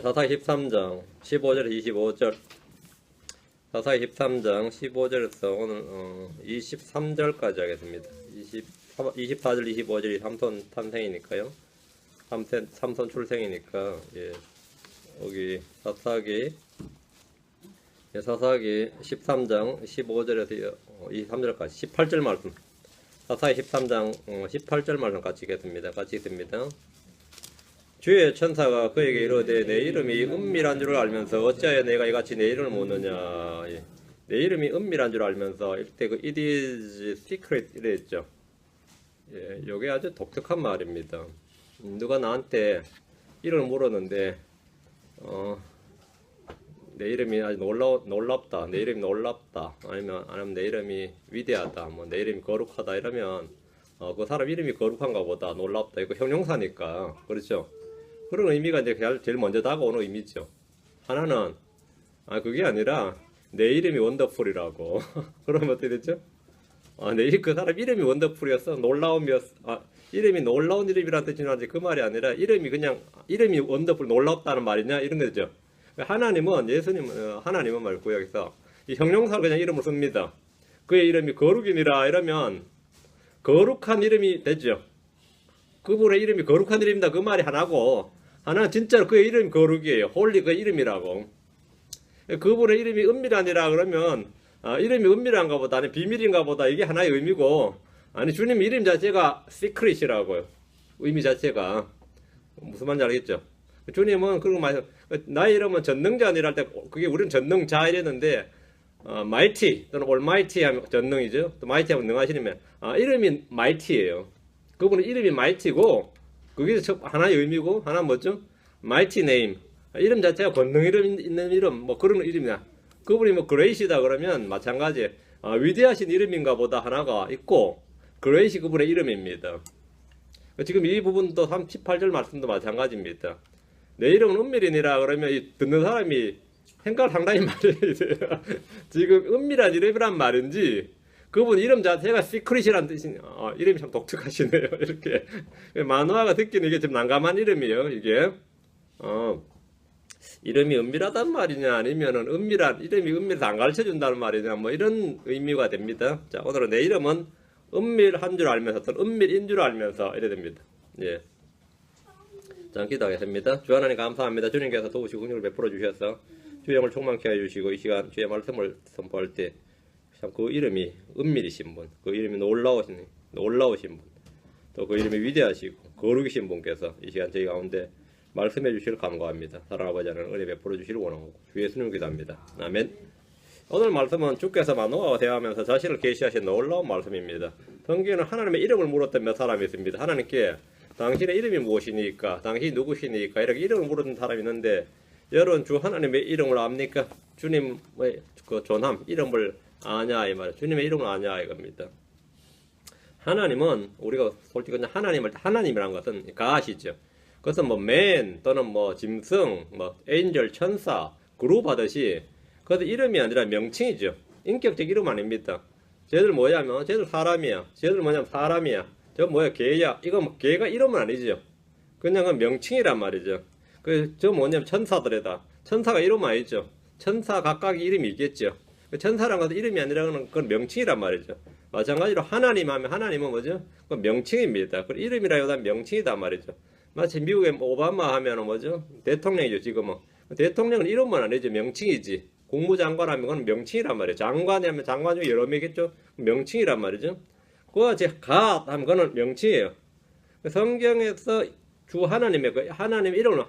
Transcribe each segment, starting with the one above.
사사기 13장 15절에서 25절, 사사기 13장 15절에서 오늘 23절까지 하겠습니다. 24절 25절이 삼손 탄생이니까요. 삼손 출생이니까, 예, 여기 사사기 13장 15절에서 23절까지 18절 말씀, 사사기 13장 18절 말씀 같이 읽겠습니다. 주의 천사가 그에게 이르되 내 이름이 은밀한 줄 알면서 어찌하여 내가 이같이 내 이름을 묻느냐. 예. 내 이름이 은밀한 줄 알면서 이때 그 it is secret 이랬죠. 예, 요게 아주 독특한 말입니다. 누가 나한테 이름을 물었는데 내 이름이 아주 놀랍다. 내 이름이 놀랍다. 아니면 내 이름이 위대하다. 뭐 내 이름이 거룩하다 이러면 그 사람 이름이 거룩한가 보다, 놀랍다. 이거 형용사니까. 그렇죠? 그런 의미가 이제 제일 먼저 다가오는 의미죠. 하나는 그게 아니라 내 이름이 원더풀이라고. 그러면 어떻게 되죠? 그 사람 이름이 원더풀이었어. 놀라움이었어. 이름이 놀라운 이름이라는 뜻이긴 한데 그 말이 아니라 이름이 원더풀, 놀랍다는 말이냐 이런 거죠. 하나님은 말고 여기서 이 형용사를 그냥 이름을 씁니다. 그의 이름이 거룩이니라 이러면 거룩한 이름이 되죠. 그분의 이름이 거룩한 이름이다 그 말이 하나고, 하나는 진짜로 그의 이름이 거룩이에요. 홀리 그 이름이라고. 그분의 이름이 은밀하니라 그러면 이름이 은밀한가 보다, 아니 비밀인가 보다, 이게 하나의 의미고, 아니 주님 이름 자체가 시크릿이라고요. 의미 자체가 무슨 말인지 알겠죠? 주님은 그런 말, 나의 이름은 전능자니라 할 때 그게 우리는 전능자 이랬는데 마이티 또는 올마이티 하면 전능이죠. 또 마이티 하면 능하시면 이름이 마이티예요. 그분은 이름이 마이티고, 그게 하나의 의미고, 하나 뭐죠? 마이티 네임. 이름 자체가 권능 이름 있는 이름, 뭐 그런 이름이야. 그분이 뭐 그레이시다 그러면 마찬가지. 위대하신 이름인가 보다 하나가 있고, 그레이시 그분의 이름입니다. 지금 이 부분도 38절 말씀도 마찬가지입니다. 내 이름은 은밀이니라 그러면 듣는 사람이 생각을 상당히 많이 해야 돼요. 지금 은밀한 이름이란 말인지, 그분 이름 자체가 시크릿이라는 뜻이네요. 이름이 참 독특하시네요. 이렇게 만화가 듣기는 이게 좀 난감한 이름이에요. 이게 이름이 은밀하단 말이냐, 아니면은 이름이 은밀해서 안 가르쳐 준다는 말이냐, 뭐 이런 의미가 됩니다. 자, 오늘은 내 이름은 은밀한 줄 알면서, 또는 은밀인 줄 알면서 이래 됩니다. 예. 자, 기도하겠습니다. 주 하나님 감사합니다. 주님께서 도우시고 긍휼을 베풀어 주셔서 주의 영을 충만케 해주시고, 이 시간 주의 말씀을 선포할 때 참 그 이름이 은밀이신 분, 그 이름이 놀라우신 분, 또 그 이름이 위대하시고 거룩이신 분께서 이 시간 저희 가운데 말씀해 주시길 간구합니다. 사랑하는 아버지 하나님 은혜 베풀어 주시길 원하고 주 예수님 기도합니다. 아멘. 오늘 말씀은 주께서 마노아와 대화하면서 자신을 계시하신 놀라운 말씀입니다. 성경에는 하나님의 이름을 물었던 몇 사람이 있습니다. 하나님께 당신의 이름이 무엇이니까, 당신이 누구시니까 이렇게 이름을 물었던 사람이 있는데, 여러분 주 하나님의 이름을 압니까? 주님의 그 존함, 이름을 아냐 이 말이에요. 주님의 이름을 아냐 이겁니다. 하나님은 우리가 솔직히 그냥 하나님이라는 것은 가시죠. 그것은 뭐 맨 또는 뭐 짐승, 뭐 엔젤, 천사, 그룹 하듯이 그것은 이름이 아니라 명칭이죠. 인격적 이름 아닙니다. 쟤들 뭐냐면 쟤들 사람이야. 쟤들 뭐냐면 사람이야. 저 뭐야 개야. 이거 뭐 개가 이름은 아니죠. 그냥 그 명칭이란 말이죠. 저 뭐냐면 천사들이다. 천사가 이름 아니죠. 천사 각각의 이름이 있겠죠. 천사란 것은 이름이 아니라 그건 명칭이란 말이죠. 마찬가지로 하나님 하면 하나님은 뭐죠? 그건 명칭입니다. 그 이름이라기보다는 명칭이단 말이죠. 마치 미국의 오바마 하면 뭐죠? 대통령이죠. 지금은 대통령은 이름은 아니죠. 명칭이지. 국무장관 하면 그건 명칭이란 말이에요. 장관이 하면 장관 중에 여러 명이겠죠. 명칭이란 말이죠. 그와 같이 갓 하면 그건 명칭이에요. 성경에서 주 하나님의 하나님 이름을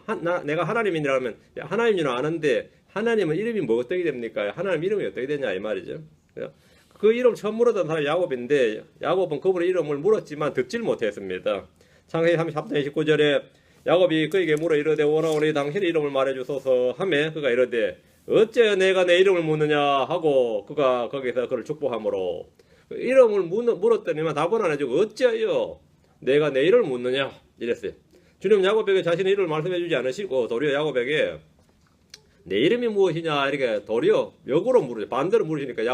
내가 하나님이라 하면 하나님인 줄 아는데, 하나님은 이름이 뭐 어떻게 됩니까? 하나님 이름이 어떻게 되냐 이 말이죠. 그 이름 처음 물었던 사람이 야곱인데, 야곱은 그분의 이름을 물었지만 듣질 못했습니다. 창세기 33장 29절에 야곱이 그에게 물어 이르되 원하오니 당신의 이름을 말해주소서 하매 그가 이르되 어째 내가 내 이름을 묻느냐 하고, 그가 거기서 그를 축복함으로 이름을 물었더니만 답은 안 해주고 어째요 내가 내 이름을 묻느냐 이랬어요. 주님 야곱에게 자신의 이름을 말씀해 주지 않으시고 도리어 야곱에게 내 이름이 무엇이냐 이렇게 도리어 역으로 물으죠. 반대로 물으시니까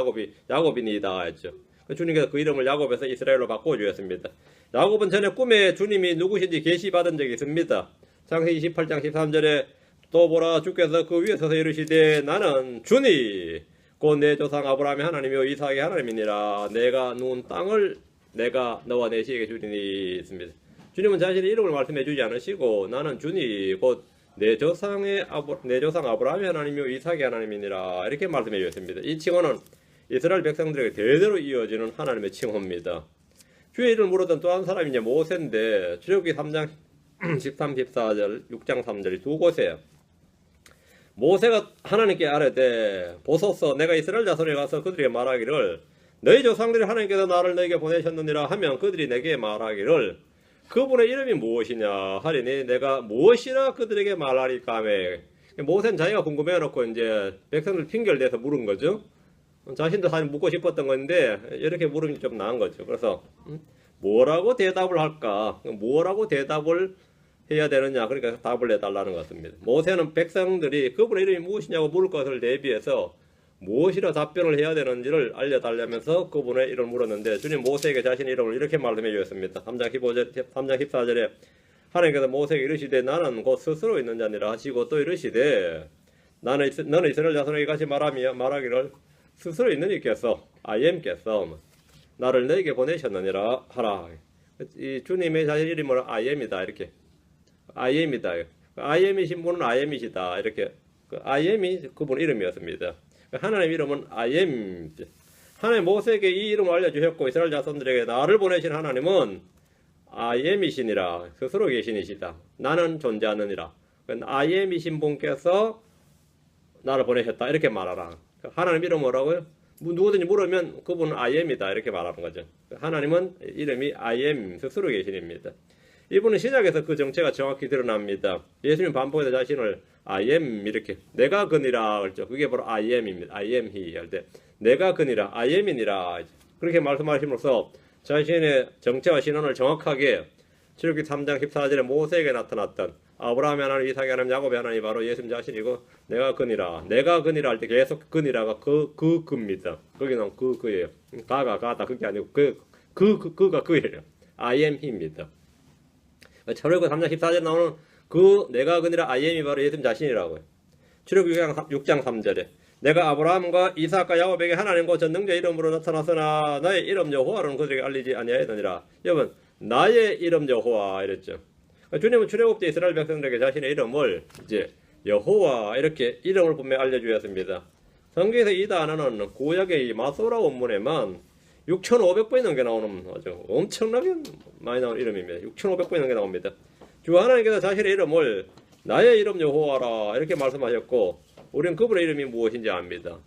야곱이니다 했죠. 주님께서 그 이름을 야곱에서 이스라엘로 바꾸어 주셨습니다. 야곱은 전에 꿈에 주님이 누구신지 계시받은 적이 있습니다. 창세기 28장 13절에 또 보라 주께서 그 위에 서서 이르시되 나는 주니 곧 내 조상 아브라함의 하나님이요 이삭의 하나님이니라. 내가 누운 땅을 내가 너와 내 시에게 주리니 있습니다. 주님은 자신의 이름을 말씀해 주지 않으시고 나는 주니 곧 내 조상 아브라함의 하나님이요 이삭의 하나님이니라 이렇게 말씀해 주셨습니다. 이 칭호는 이스라엘 백성들에게 대대로 이어지는 하나님의 칭호입니다. 주의 이름을 물었던 또 한 사람이 이제 모세인데 출애굽기 3장 13, 14절, 6장 3절 두 곳에 모세가 하나님께 아뢰되 보소서 내가 이스라엘 자손에 가서 그들에게 말하기를 너희 조상들이 하나님께서 나를 너에게 보내셨느니라 하면 그들이 내게 말하기를 그분의 이름이 무엇이냐 하리니 내가 무엇이라 그들에게 말하리까 하며 모세는 자기가 궁금해놓고 이제 백성들 핑계를 대서 물은 거죠. 자신도 사실 묻고 싶었던 건데 이렇게 물으면 좀 나은 거죠. 그래서 뭐라고 대답을 할까? 뭐라고 대답을 해야 되느냐? 그러니까 답을 내달라는 것 같습니다. 모세는 백성들이 그분의 이름이 무엇이냐고 물을 것을 대비해서 무엇이라 답변을 해야 되는지를 알려달라면서 그분의 이름을 물었는데 주님 모세에게 자신의 이름을 이렇게 말씀해 주셨습니다. 3장 14절에 하나님께서 모세에게 이르시되 나는 곧 스스로 있는 자니라 하시고 또 이르시되 너는 이스라엘 자손에게 같이 말하기를 스스로 있는 이께서 I am께서 나를 너에게 보내셨느니라 하라. 이 주님의 자신 이름은 I am이다 이렇게 I am이다. I am이신 분은 I am이시다 이렇게 I am이 그분 이름이었습니다. 하나님 이름은 I am. 하나님 모세에게 이 이름을 알려주셨고 이스라엘 자손들에게 나를 보내신 하나님은 I am이시니라 스스로 계시니시다. 나는 존재하느니라. I am이신 분께서 나를 보내셨다 이렇게 말하라. 하나님 이름 뭐라고요? 누구든지 물으면 그분은 I am이다 이렇게 말하는 거죠. 하나님은 이름이 I am 스스로 계신입니다. 이분은 시작에서 그 정체가 정확히 드러납니다. 예수님 반복해서 자신을 I am 이렇게 내가 그니라 그랬죠. 그게 바로 I am입니다. I am he 할 때 내가 그니라 I am이니라 그렇게 말씀하심으로써 자신의 정체와 신원을 정확하게 출애굽기 3장 14절에 모세에게 나타났던 아브라함의 하나님, 이삭의 하나님, 야곱의 하나님 바로 예수님 자신이고 내가 그니라 할 때 계속 그니라가 그입니다. 거기는 그예요. 가다 그게 아니고 그가 그예요. I am he입니다. 출애굽기 3장 14절에 나오는 그 내가 그니라 I am이 바로 예수님 자신이라고요. 출애굽기 6장 3절에 내가 아브라함과 이삭과 야곱에게 하나님과 전능자의 이름으로 나타났으나 나의 이름 여호와는 그들에게 알리지 아니하였느니라. 여러분 나의 이름 여호와 이랬죠. 주님은 출애굽 때 이스라엘 백성들에게 자신의 이름을 이제 여호와 이렇게 이름을 분명히 알려주었습니다. 성경에서 이 단어는 구약의 이 마소라 원문에만 6,500번이 넘게 나오는 아주 엄청나게 많이 나오는 이름입니다. 6,500번이 넘게 나옵니다. 주 하나님께서 자신의 이름을 나의 이름 여호와라 이렇게 말씀하셨고 우리는 그분의 이름이 무엇인지 압니다.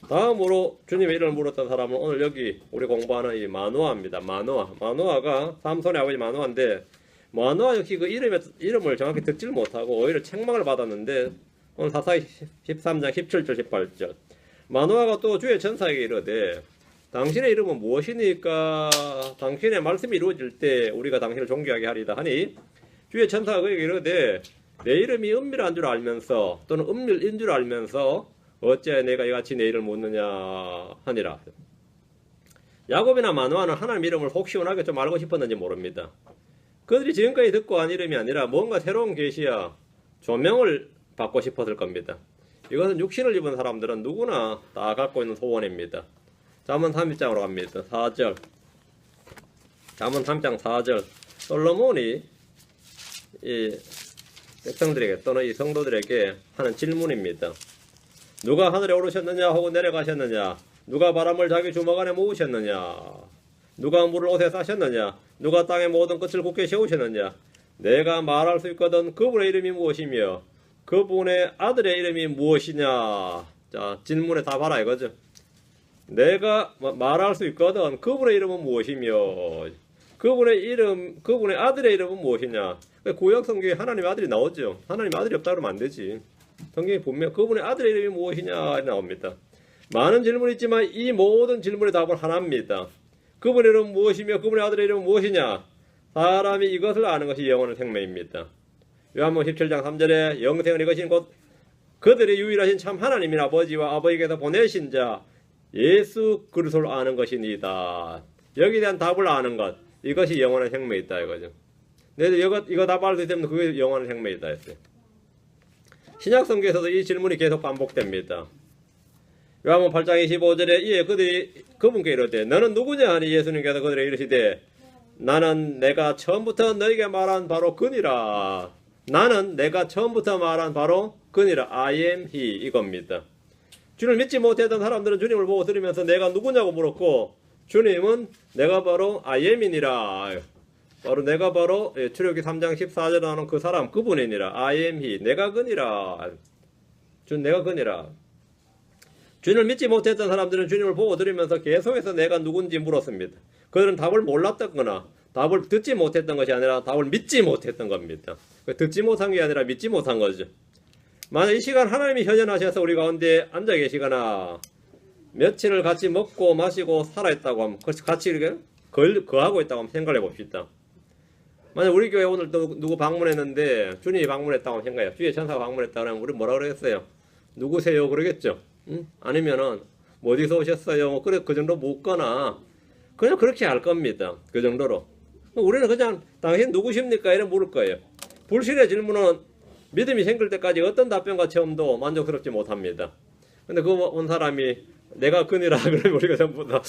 다음으로 주님의 이름을 물었던 사람은 오늘 여기 우리 공부하는 이 마노아입니다. 마노아가 삼손의 아버지 마노아인데 마노아 역시 그 이름을 정확히 듣질 못하고 오히려 책망을 받았는데 오늘 사사기 13장 17절 18절 마노아가 또 주의 천사에게 이르되 당신의 이름은 무엇이니까 당신의 말씀이 이루어질 때 우리가 당신을 존귀하게 하리다 하니 주의 천사가 그에게 이르되 내 이름이 은밀한 줄 알면서 또는 은밀인 줄 알면서 어찌하여 내가 이같이 내 이름을 묻느냐 하니라. 야곱이나 마노아는 하나님 이름을 혹 시원하게 좀 알고 싶었는지 모릅니다. 그들이 지금까지 듣고 한 이름이 아니라 뭔가 새로운 계시야 조명을 받고 싶었을 겁니다. 이것은 육신을 입은 사람들은 누구나 다 갖고 있는 소원입니다. 잠언 3장으로 갑니다. 4절 잠언 3장 4절 솔로몬이 이 백성들에게 또는 이 성도들에게 하는 질문입니다. 누가 하늘에 오르셨느냐 혹은 내려가셨느냐 누가 바람을 자기 주먹 안에 모으셨느냐 누가 물을 옷에 싸셨느냐 누가 땅의 모든 끝을 굳게 세우셨느냐 내가 말할 수 있거든 그분의 이름이 무엇이며 그분의 아들의 이름이 무엇이냐. 자 질문에 답하라 이거죠. 내가 말할 수 있거든 그분의 이름은 무엇이며 그분의 아들의 이름은 무엇이냐. 구약 성경에 하나님의 아들이 나오죠. 하나님의 아들이 없다 그러면 안 되지. 성경에 보면 그분의 아들의 이름이 무엇이냐 나옵니다. 많은 질문이 있지만 이 모든 질문의 답은 하나입니다. 그분의 이름은 무엇이며 그분의 아들의 이름은 무엇이냐. 사람이 이것을 아는 것이 영원한 생명입니다. 요한복음 17장 3절에 영생은 이것인 곧 그들의 유일하신 참 하나님인 아버지와 아버지께서 보내신 자 예수 그리스도를 아는 것이니이다. 여기에 대한 답을 아는 것 이것이 영원한 생명이 있다 이거죠. 내가 이거 답할 수 있으면 그게 영원한 생명이다 했어요. 신약성경에서도 이 질문이 계속 반복됩니다. 요한복음 8장 25절에 이에 그들이 그분께 이르되 너는 누구냐 하니 예수님께서 그들에게 이르시되 나는 내가 처음부터 너에게 말한 바로 그니라. 나는 내가 처음부터 말한 바로 그니라. I am he 이겁니다. 주님을 믿지 못했던 사람들은 주님을 보고 들으면서 내가 누구냐고 물었고 주님은 내가 바로 I am이니라. 바로 내가 바로 출애굽기 3장 14절에 나오는 그 사람 그분이니라. I am he. 내가 그니라. 내가 그니라. 주님을 믿지 못했던 사람들은 주님을 보고 들으면서 계속해서 내가 누군지 물었습니다. 그들은 답을 몰랐다거나 답을 듣지 못했던 것이 아니라 답을 믿지 못했던 겁니다. 듣지 못한 게 아니라 믿지 못한 거죠. 만약 이 시간 하나님이 현현하셔서 우리 가운데 앉아 계시거나 며칠을 같이 먹고 마시고 살아있다고 하면 같이 이렇게 거하고 있다고 한번 생각해 봅시다. 만약 우리 교회 오늘 또 누구 방문했는데 주님이 방문했다고 하면 생각해요. 주의 천사가 방문했다고 하면 우리 뭐라 그러겠어요? 누구세요? 그러겠죠. 응? 아니면은 뭐 어디서 오셨어요? 그래 그 정도 묻거나 그냥 그렇게 할 겁니다. 그 정도로. 우리는 그냥 당신 누구십니까? 이래 물을 거예요. 불신의 질문은 믿음이 생길 때까지 어떤 답변과 체험도 만족스럽지 못합니다. 근데 그 온 사람이 내가 그니라 그러면 우리가 전부 다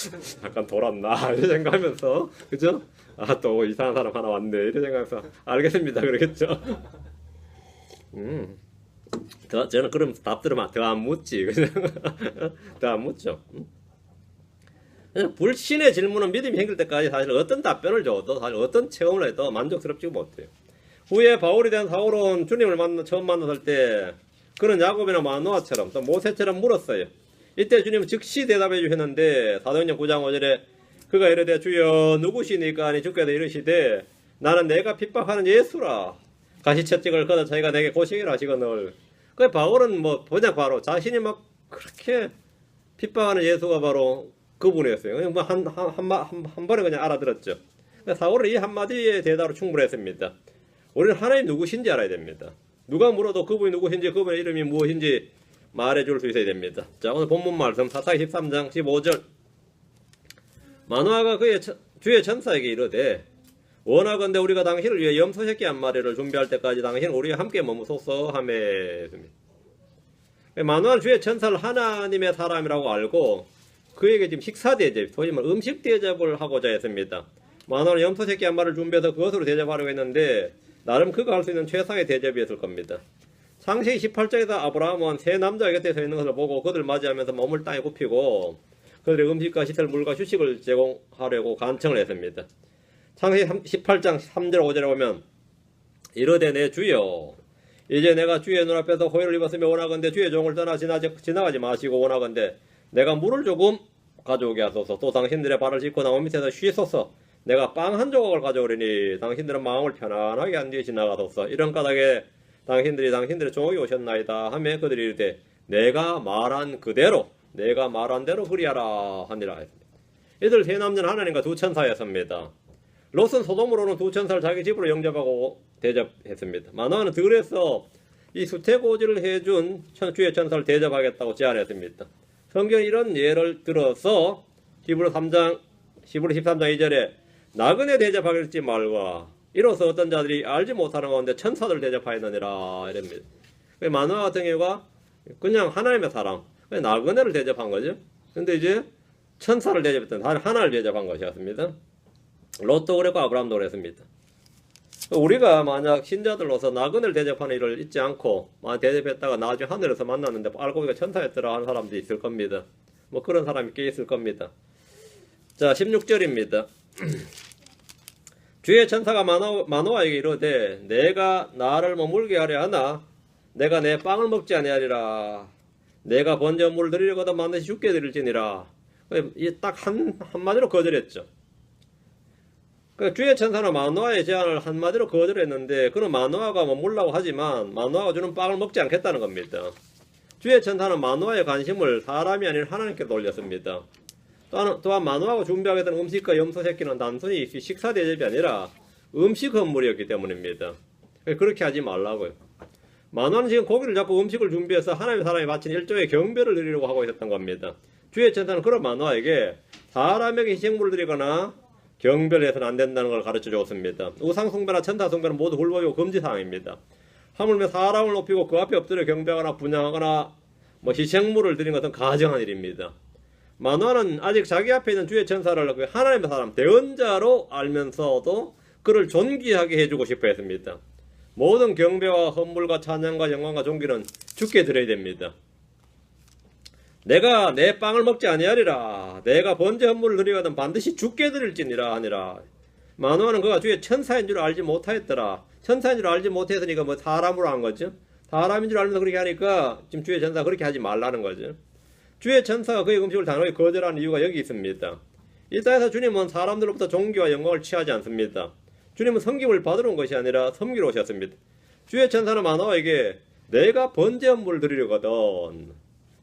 약간 돌았나 이렇게 생각하면서 그죠? 아 또 이상한 사람 하나 왔네 이렇게 생각해서 알겠습니다 그러겠죠. 저는 그럼 답 들으면 더 안 묻지. 더 안 묻죠. 불신의 질문은 믿음이 생길 때까지 사실 어떤 답변을 줘도 사실 어떤 체험을 해도 만족스럽지 못해요. 후에 바울에 대한 사울은 주님을 처음 만났을 때 그는 야곱이나 마노아처럼 또 모세처럼 물었어요. 이때 주님은 즉시 대답해 주셨는데 사도행전 9장 5절에 그가 이르되 주여 누구시니까 하니 주께서 이르시되 나는 내가 핍박하는 예수라. 가시채찍을 걷어 자기가 내게 고시기를 하시거늘. 그 바울은 뭐 그냥 바로 자신이 막 그렇게 핍박하는 예수가 바로 그분이었어요. 뭐 한 번에 그냥 알아들었죠. 사울은 이 한마디의 대답으로 충분했습니다. 우리는 하나님 누구신지 알아야 됩니다. 누가 물어도 그분이 누구신지 그분의 이름이 무엇인지 말해줄 수 있어야 됩니다. 자 오늘 본문 말씀 사사기 13장 15절 마노아가 그의 주의 천사에게 이르되 원하건대 우리가 당신을 위해 염소 새끼 한 마리를 준비할 때까지 당신은 우리와 함께 머무소서 하며 마노아는 주의 천사를 하나님의 사람이라고 알고 그에게 지금 식사 대접, 소위 말 음식 대접을 하고자 했습니다. 마노아는 염소 새끼 한 마리를 준비해서 그것으로 대접하려고 했는데 나름 그가 할 수 있는 최상의 대접이었을 겁니다. 창세기 18장에서 아브라함은 세 남자 곁에 서 있는 것을 보고 그들 맞이하면서 몸을 땅에 굽히고 그들의 음식과 씻을 물과 휴식을 제공하려고 간청을 했습니다. 창세기 18장 3절 5절에 보면 이르되 내 주여 이제 내가 주의 눈앞에서 호의를 입었으며 원하건대 주의 종을 떠나 지나가지 마시고 원하건대 내가 물을 조금 가져오게 하소서. 또 당신들의 발을 씻고 나무 밑에서 쉬소서. 내가 빵 한 조각을 가져오리니 당신들은 마음을 편안하게 한 뒤에 지나가소서. 이런 까닭에 당신들이 당신들의 종이 오셨나이다 하며 그들이 이르되 내가 말한 그대로 내가 말한 대로 그리하라 하니라. 이들 세 남자는 하나님과 두 천사였습니다. 롯은 소돔으로는 두 천사를 자기 집으로 영접하고 대접했습니다. 마노아는 들에서 이 수태고지를 해준 주의 천사를 대접하겠다고 제안했습니다. 성경은 이런 예를 들어서 히브리 13장 2절에 나그네 대접하겠지 말과 이로써 어떤 자들이 알지 못하는 가운데 천사들 대접하였느니라 이랍니다. 마노아 같은 경우가 그냥 하나님의 사람 나그네를 대접한 거죠. 근데 이제 천사를 대접했던 하나를 대접한 것이었습니다. 롯도 그랬고 아브라함도 그랬습니다. 우리가 만약 신자들로서 나그네를 대접하는 일을 잊지 않고 만약 대접했다가 나중에 하늘에서 만났는데 알고 보니까 천사였더라 하는 사람도 있을 겁니다. 뭐 그런 사람이 꽤 있을 겁니다. 자 16절입니다. 주의 천사가 마노아에게 이르되 내가 나를 머물게 하려 하나 내가 내 빵을 먹지 아니하리라. 내가 번제한 물을 드리려거든 반드시 죽게 드릴지니라. 딱 한마디로 거절했죠. 주의 천사는 마노아의 제안을 한마디로 거절했는데 그는 마노아가 머물라고 하지만 마노아가 주는 빵을 먹지 않겠다는 겁니다. 주의 천사는 마노아의 관심을 사람이 아닌 하나님께 돌렸습니다. 또한 마노아가 준비하겠다는 음식과 염소 새끼는 단순히 식사 대접이 아니라 음식 헌물이었기 때문입니다. 그렇게 하지 말라고요. 마노아는 지금 고기를 잡고 음식을 준비해서 하나님의 사람이 바친 일종의 경배를 드리려고 하고 있었던 겁니다. 주의 천사는 그런 마노아에게 사람에게 희생물을 드리거나 경배를 해서는 안 된다는 걸 가르쳐 주었습니다. 우상숭배나 천사숭배는 모두 불법이고 금지사항입니다. 하물며 사람을 높이고 그 앞에 엎드려 경배하거나 분양하거나 뭐 희생물을 드린 것은 가정한 일입니다. 만화는 아직 자기 앞에 있는 주의 천사를 그 하나님의 사람 대언자로 알면서도 그를 존귀하게 해주고 싶어 했습니다. 모든 경배와 헌물과 찬양과 영광과 존귀는 주께 드려야 됩니다. 내가 내 빵을 먹지 아니하리라. 내가 번제 헌물을 드리거든 반드시 주께 드릴지니라 하니라. 만화는 그가 주의 천사인 줄 알지 못하였더라. 천사인 줄 알지 못했으니까 뭐 사람으로 한 거죠. 사람인 줄 알면서 그렇게 하니까 지금 주의 천사가 그렇게 하지 말라는 거죠. 주의 천사가 그의 음식을 단호히 거절하는 이유가 여기 있습니다. 이 땅에서 주님은 사람들로부터 존귀와 영광을 취하지 않습니다. 주님은 섬김을 받으러 온 것이 아니라 섬기러 오셨습니다. 주의 천사는 마노아에게 내가 번제 헌물을 드리려거든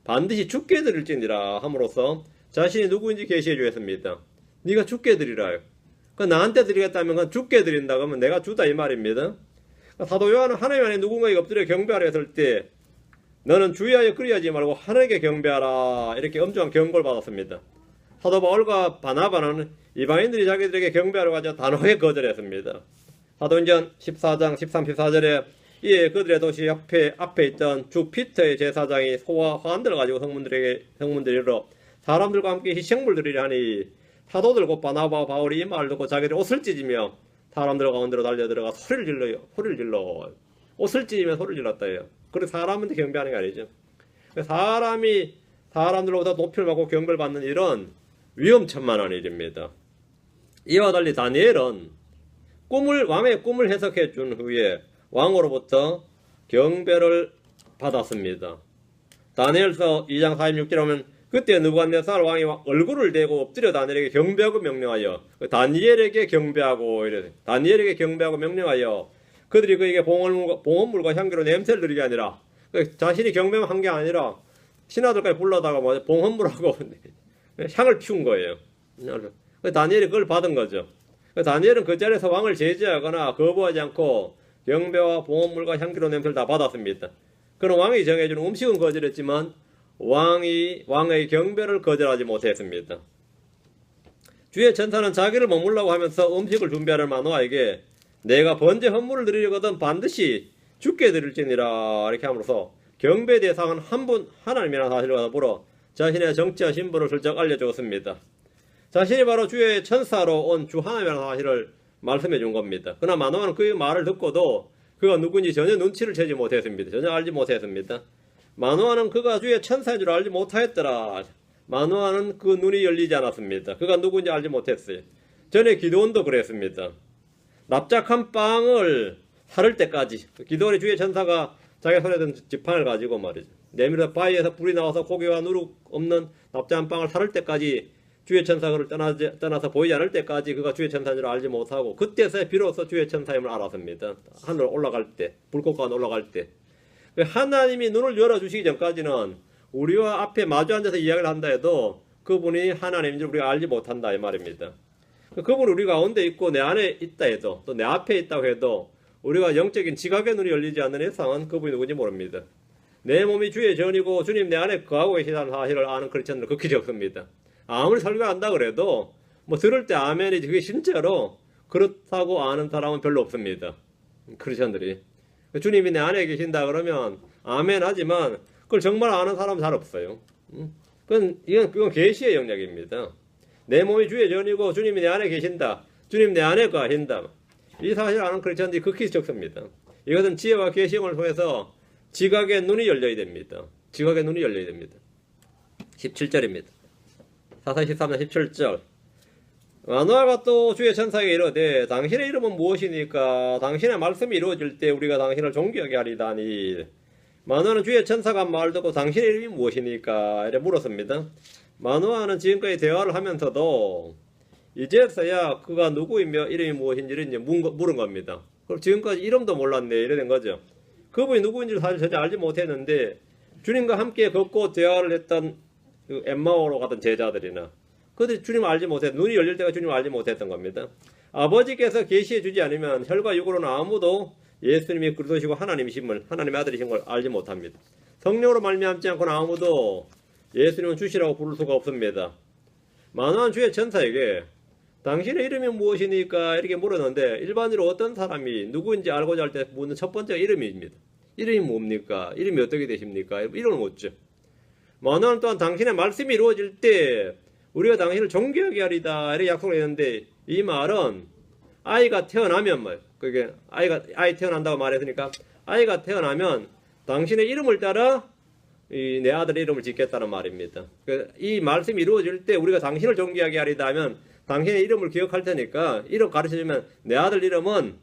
반드시 주께 드릴지니라 함으로써 자신이 누구인지 계시해 주었습니다. 네가 주께 드리라. 나한테 드리겠다면 그건 주께 드린다 그러면 내가 주다 이 말입니다. 사도 요한은 하나님 안에 누군가에게 엎드려 경배하려 했을 때 너는 주의하여 그리하지 말고 하나님께 경배하라 이렇게 엄중한 경고를 받았습니다. 사도 바울과 바나바는 이방인들이 자기들에게 경배하려고 하자 단호하게 거절했습니다. 사도행전 14장 13, 14절에 이에 그들의 도시 앞에 있던 주 피터의 제사장이 소와 화환들을 가지고 성문들이 이르러 사람들과 함께 희생물 드리려 하니 사도들 곧 바나바와 바울이 이 말을 듣고 자기들 옷을 찢으며 사람들 가운데로 달려들어가 소리를 질러 옷을 찢으며 소리를 질렀다요. 그래서 사람한테 경배하는 게 아니죠. 사람이 사람들로부터 높이를 받고 경배를 받는 일은 위험천만한 일입니다. 이와 달리 다니엘은 왕의 꿈을 해석해 준 후에 왕으로부터 경배를 받았습니다. 다니엘서 2장 46절에 보면 그때 느부갓네살 왕이 얼굴을 대고 엎드려 다니엘에게 경배하고 명령하여 다니엘에게 경배하고 이래 다니엘에게 경배하고 명령하여 그들이 그에게 봉헌물과 향기로 냄새를 드리게 아니라 자신이 경배만 한 게 아니라 신하들까지 불러다가 뭐 봉헌물하고 향을 피운 거예요. 다니엘이 그걸 받은 거죠. 다니엘은 그 자리에서 왕을 제지하거나 거부하지 않고 경배와 봉헌물과 향기로 냄새를 다 받았습니다. 그는 왕이 정해주는 음식은 거절했지만 왕의 경배를 거절하지 못했습니다. 주의 천사는 자기를 머물라고 하면서 음식을 준비하는 마노아에게 내가 번제 헌물을 드리려거든 반드시 주께 드릴지니라 이렇게 함으로써 경배 대상은 한 분 하나님이라는 사실과 더불어 자신의 정치와 신분을 슬쩍 알려주었습니다. 자신이 바로 주의 천사로 온 주 하나님이라는 사실을 말씀해 준 겁니다. 그러나 마노아는 그의 말을 듣고도 그가 누군지 전혀 눈치를 채지 못했습니다. 전혀 알지 못했습니다. 마노아는 그가 주의 천사인 줄 알지 못하였더라. 마노아는 그 눈이 열리지 않았습니다. 그가 누군지 알지 못했어요. 전에 기드온도 그랬습니다. 납작한 빵을 사를 때까지 기드온의 주의 천사가 자기 손에 든 지팡이를 가지고 말이죠. 내밀어 바위에서 불이 나와서 고기와 누룩 없는 납작한 빵을 사를 때까지 주의 천사를 떠나서 보이지 않을 때까지 그가 주의 천사인 줄 알지 못하고 그때서야 비로소 주의 천사임을 알았습니다. 하늘 올라갈 때, 불꽃과 올라갈 때. 하나님이 눈을 열어주시기 전까지는 우리와 앞에 마주 앉아서 이야기를 한다 해도 그분이 하나님인 줄 우리가 알지 못한다 이 말입니다. 그분이 우리 가운데 있고 내 안에 있다 해도 또 내 앞에 있다고 해도 우리가 영적인 지각의 눈이 열리지 않는 이상은 그분이 누군지 모릅니다. 내 몸이 주의 전이고 주님 내 안에 거하고 계시다는 사실을 아는 크리스천들은 극히 적습니다. 아무리 설교한다 그래도 뭐 들을 때 아멘이지 그게 진짜로 그렇다고 아는 사람은 별로 없습니다. 크리스천들이. 주님이 내 안에 계신다 그러면 아멘 하지만 그걸 정말 아는 사람은 잘 없어요. 그건 계시의 영역입니다. 내 몸이 주의 전이고 주님이 내 안에 계신다. 주님 내 안에 거하신다. 이 사실을 아는 크리스천들이 극히 적습니다. 이것은 지혜와 계시를 통해서 지각의 눈이 열려야 됩니다. 지각의 눈이 열려야 됩니다. 17절입니다. 사사기 13장 17절 마노아가 또 주의 천사에게 이르되 당신의 이름은 무엇이니까 당신의 말씀이 이루어질 때 우리가 당신을 존귀하게 하리다니. 마노아는 주의 천사가 한 말을 듣고 당신의 이름이 무엇이니까 이렇게 물었습니다. 마노아는 지금까지 대화를 하면서도 이제서야 그가 누구이며 이름이 무엇인지를 이제 물은 겁니다. 그럼 지금까지 이름도 몰랐네 이래 된 거죠. 그분이 누구인지를 사실 전혀 알지 못했는데 주님과 함께 걷고 대화를 했던 그 엠마오로 가던 제자들이나 그들이 주님을 알지 못했 눈이 열릴 때가 주님을 알지 못했던 겁니다. 아버지께서 계시해 주지 않으면 혈과 육으로는 아무도 예수님이 그리스도시고 하나님이심을 하나님의 아들이신 걸 알지 못합니다. 성령으로 말미암지 않고는 아무도 예수님은 주시라고 부를 수가 없습니다. 마노아는 주의 천사에게 당신의 이름이 무엇이니까 이렇게 물었는데 일반적으로 어떤 사람이 누구인지 알고자 할 때 묻는 첫 번째가 이름입니다. 이름이 뭡니까? 이름이 어떻게 되십니까? 이름을 묻죠. 마누아는 또한 당신의 말씀이 이루어질 때 우리가 당신을 존귀하게 하리다 이렇게 약속을 했는데 이 말은 아이가 태어나면 그게 아이 태어난다고 말했으니까 아이가 태어나면 당신의 이름을 따라 내 아들의 이름을 짓겠다는 말입니다. 이 말씀이 이루어질 때 우리가 당신을 존귀하게 하리다 하면 당신의 이름을 기억할 테니까 이름 가르쳐주면 내 아들 이름은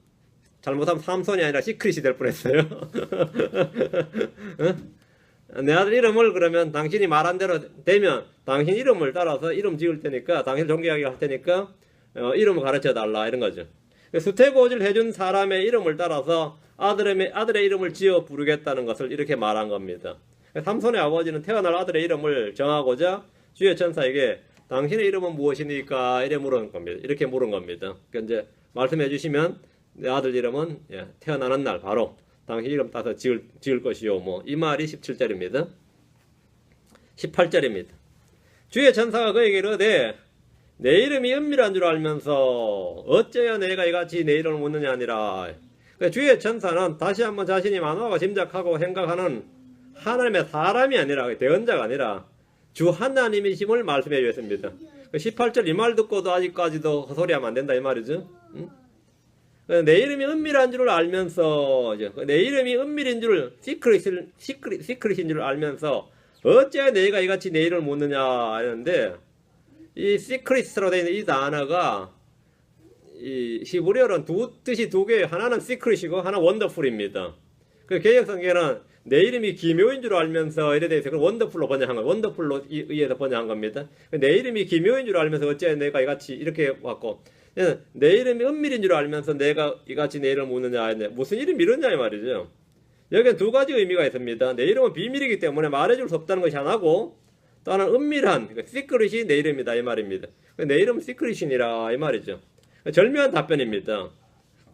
잘못하면 삼손이 아니라 시크릿이 될 뻔했어요. 내 아들 이름을 그러면 당신이 말한 대로 되면 당신 이름을 따라서 이름 지을 테니까 당신을 존귀하게 할 테니까 이름을 가르쳐 달라 이런 거죠. 수태고지를 해준 사람의 이름을 따라서 아들의 이름을 지어 부르겠다는 것을 이렇게 말한 겁니다. 삼손의 아버지는 태어날 아들의 이름을 정하고자 주의 천사에게 당신의 이름은 무엇이니까 이렇게 물은 겁니다. 그러니까 이제 말씀해 주시면 내 아들 이름은 태어나는 날 바로 당신 이름 따서 지을 것이요. 이 말이 17절입니다. 18절입니다. 주의 천사가 그에게 이르되 내 이름이 은밀한 줄 알면서 어째야 내가 이같이 내 이름을 묻느냐 하니라. 주의 천사는 다시 한번 자신이 마누아가 짐작하고 생각하는 하나님의 사람이 아니라 대언자가 아니라 주 하나님이심을 말씀해 주셨습니다. 18절 이 말 듣고도 아직까지도 헛소리하면 안 된다 이 말이죠. 내 이름이 은밀한 줄을 알면서 내 이름이 은밀인 줄 시크릿인 줄 알면서 어째 내가 이같이 내 이름을 묻느냐 하는데 이 시크릿으로 되어 있는 이 단어가 이 히브리어는 뜻이 두 개예요. 하나는 시크릿이고 하나 원더풀입니다. 그 개역성경에는 내 이름이 기묘인 줄 알면서 이래 돼서 원더풀로 번역한 거예요. 원더풀로 의해서 번역한 겁니다. 내 이름이 기묘인 줄 알면서 어째 내가 이같이 이렇게 왔고 내 이름이 은밀인 줄 알면서 내가 이같이 내 이름을 묻느냐 했는데 무슨 이름이 이러냐 이 말이죠. 여기는 두 가지 의미가 있습니다. 내 이름은 비밀이기 때문에 말해줄 수 없다는 것이 하나고 또 하나는 은밀한 시크릿이 내 이름이다 이 말입니다. 내 이름은 시크릿이니라 이 말이죠. 절묘한 답변입니다.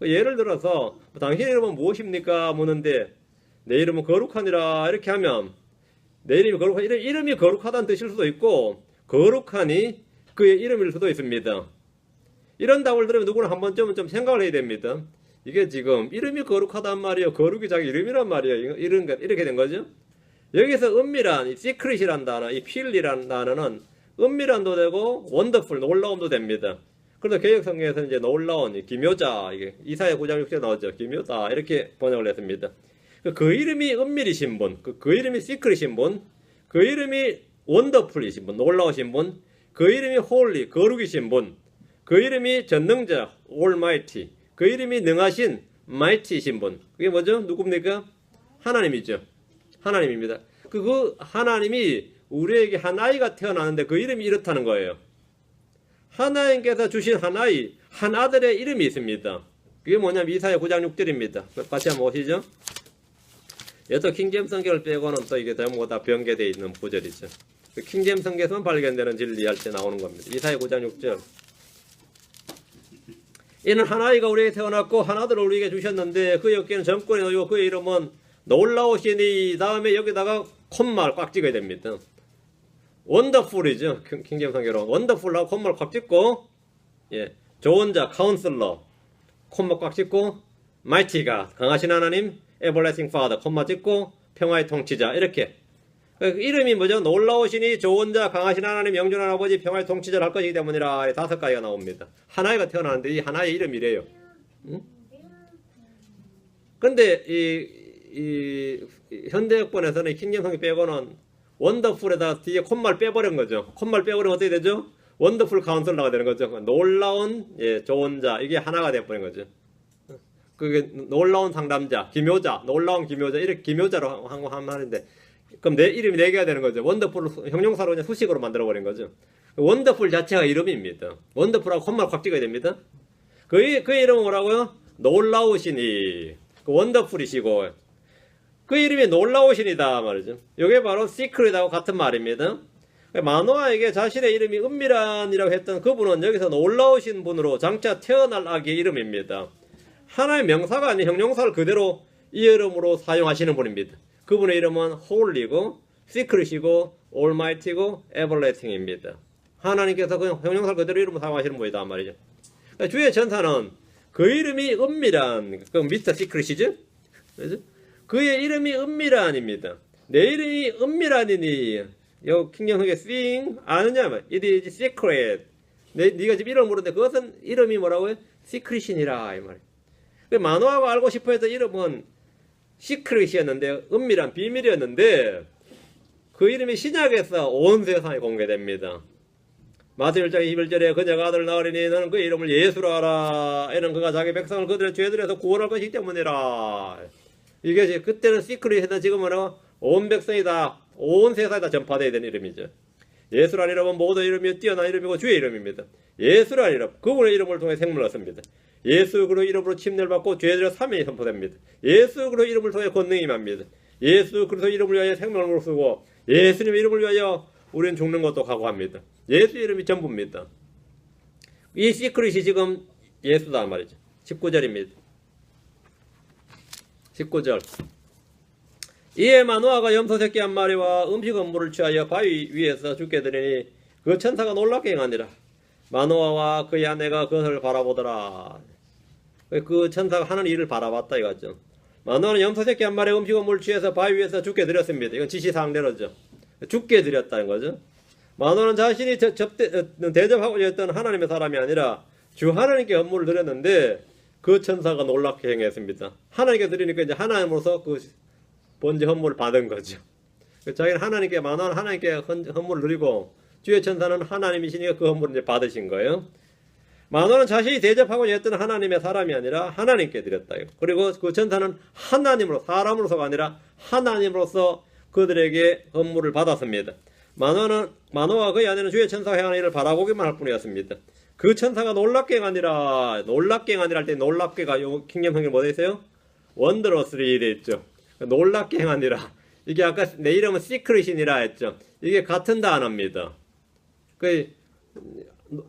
예를 들어서 당신의 이름은 무엇입니까 묻는데 내 이름은 거룩하니라 이렇게 하면 내 이름이 거룩하 이름이 거룩하다는 뜻일 수도 있고 거룩하니 그의 이름일 수도 있습니다. 이런 답을 들으면 누구나 한 번쯤은 좀 생각을 해야 됩니다. 이게 지금 이름이 거룩하단 말이에요. 거룩이 자기 이름이란 말이에요. 이렇게 된 거죠. 여기서 은밀한 이 시크릿이란 단어, 이 필이란 단어는 은밀한도 되고 원더풀 놀라움도 됩니다. 그래서 개역성경에서 이제 놀라운 기묘자 이게 이사야 9장 6절에 나오죠. 기묘자 이렇게 번역을 했습니다. 그 이름이 은밀이신 분, 그 이름이 시크릿이신 분, 그 이름이 원더풀이신 분, 놀라우신 분, 그 이름이 홀리 거룩이신 분, 그 이름이 전능자 올마이티, 그 이름이 능하신 마이티이신 분. 그게 뭐죠? 누굽니까? 하나님이죠. 하나님입니다. 그 하나님이 우리에게 한 아이가 태어나는데 그 이름이 이렇다는 거예요. 하나님께서 주신 한 아이, 한 아들의 이름이 있습니다. 그게 뭐냐면 이사야 9장 6절입니다. 같이 한번 보시죠. 여기서 킹제임스 성경을 빼고는 또 이게 전부 다 변개되어 있는 구절이죠. 킹제임스 성경에서만 발견되는 진리할 때 나오는 겁니다. 이사야 9장 6절. 이는 한 아이가 우리에게 태어났고 한 아들을 우리에게 주셨는데 그의 어깨는 정권이 놓이고 그의 이름은 놀라우시니 다음에 여기다가 콤마를 꽉 찍어야 됩니다. 원더풀이죠. 킹제임스 성경으로 원더풀하고 콤마를 꽉 찍고 좋은 자 카운슬러 콤마 꽉 찍고 마이티가 강하신 하나님 에버래스팅 파더 콤마 찍고 평화의 통치자 이렇게 이름이 뭐죠? 놀라우시니 좋은 자 강하신 하나님 영존한 아버지 평화의 통치자를 할 것이기 때문이라 5가지가 나옵니다. 하나이가 태어나는데 이 하나의 이름이래요. 근데 이 현대역본에서는 킹제임스 빼고는 원더풀에다 뒤에 콤마를 빼버린 거죠. 콤마를 빼버리면 어떻게 되죠? 원더풀 카운슬러가 되는 거죠. 놀라운 좋은 자 이게 하나가 되어버린 거죠. 그게 놀라운 상담자, 기묘자, 놀라운 기묘자 이렇게 기묘자로 한 말인데 그럼 내 이름이 4개가 되는 거죠. 원더풀 형용사로 그냥 수식으로 만들어버린 거죠. 원더풀 자체가 이름입니다. 원더풀하고 콤마를 꽉 찍어야 됩니다. 그 이름은 뭐라고요? 놀라우시니 원더풀이시고 그 이름이 놀라우시니다 말이죠. 이게 바로 시크릿하고 같은 말입니다. 마노아에게 자신의 이름이 은밀한이라고 했던 그분은 여기서 놀라우신 분으로 장차 태어날 아기의 이름입니다. 하나의 명사가 아닌 형용사를 그대로 이 이름으로 사용하시는 분입니다. 그분의 이름은 홀리고 시크릿이고 올마이티고 에버래스팅입니다. 하나님께서 그 형용사를 그대로 이름으로 사용하시는 분이다 말이죠. 그러니까 주의 천사는 그 이름이 은밀한, 그 미스터 시크릿이죠. 그죠? 그의 이름이 은밀한입니다. 내 이름이 은밀한이니, 요 킹영흑의 seeing 아느냐 말. It is secret. 네가 지금 이름을 모르는데 그것은 이름이 뭐라고요? 시크릿이니라 이 말. 마노아가 알고 싶어했던 이름은 시크릿이었는데 은밀한 비밀이었는데 그 이름이 신약에서 온 세상에 공개됩니다. 마태복음 1장 21절에 그녀가 아들을 낳으리니 너는 그 이름을 예수로 하라. 이는 그가 자기 백성을 그들의 죄들에서 구원할 것이기 때문이라. 이게 그때는 시크릿이었던 지금은 온 백성이 다, 온 세상에 다 전파되어야 되는 이름이죠. 예수라는 이름은 모든 이름이 뛰어난 이름이고 주의 이름입니다. 예수라는 이름, 그분의 이름을 통해 생명을 얻습니다. 예수 그리스도 이름으로 침례를 받고 죄들의 사면이 선포됩니다. 예수 그리스도 이름을 통해 권능이 임합니다. 예수 그리스도 이름을 위하여 생명을 쓰고 예수님의 이름을 위하여 우리는 죽는 것도 각오합니다. 예수 이름이 전부입니다. 이 시크릿이 지금 예수다 말이죠. 19절입니다. 19절. 이에 마노아가 염소 새끼 한 마리와 음식 업무를 취하여 바위 위에서 죽게 되리니 그 천사가 놀랍게 행하니라. 마노아와 그의 아내가 그것을 바라보더라. 그 천사가 하는 일을 바라봤다 이거죠. 마노아는 염소 새끼 한 마리의 음식 업무를 취해서 바위 위에서 죽게 드렸습니다. 이건 지시사항대로죠. 죽게 드렸다는 거죠. 마노아는 자신이 대접하고자 했던 하나님의 사람이 아니라 주 하나님께 업무를 드렸는데 그 천사가 놀랍게 행했습니다. 하나님께 드리니까 이제 하나님으로서 그 번제 헌물을 받은 거죠. 자기는 하나님께, 마노아는 하나님께 헌물을 드리고 주의 천사는 하나님이시니까 그 헌물을 이제 받으신 거예요. 마노아는 자신이 대접하고자 했던 하나님의 사람이 아니라 하나님께 드렸다. 그리고 그 천사는 하나님으로, 사람으로서가 아니라 하나님으로서 그들에게 헌물을 받았습니다. 마노아와 그의 아내는 주의 천사가 행하는 일을 바라보기만 할 뿐이었습니다. 그 천사가 놀랍게 행하니라. 놀랍게 행하니라 할 때 놀랍게가 요 킹덤 성경에 뭐 되어 있어요? 원더러스리 되어 있죠. 놀랍게 행하니라. 이게 아까 내 이름은 시크릿이니라 했죠. 이게 같은 단어입니다. 그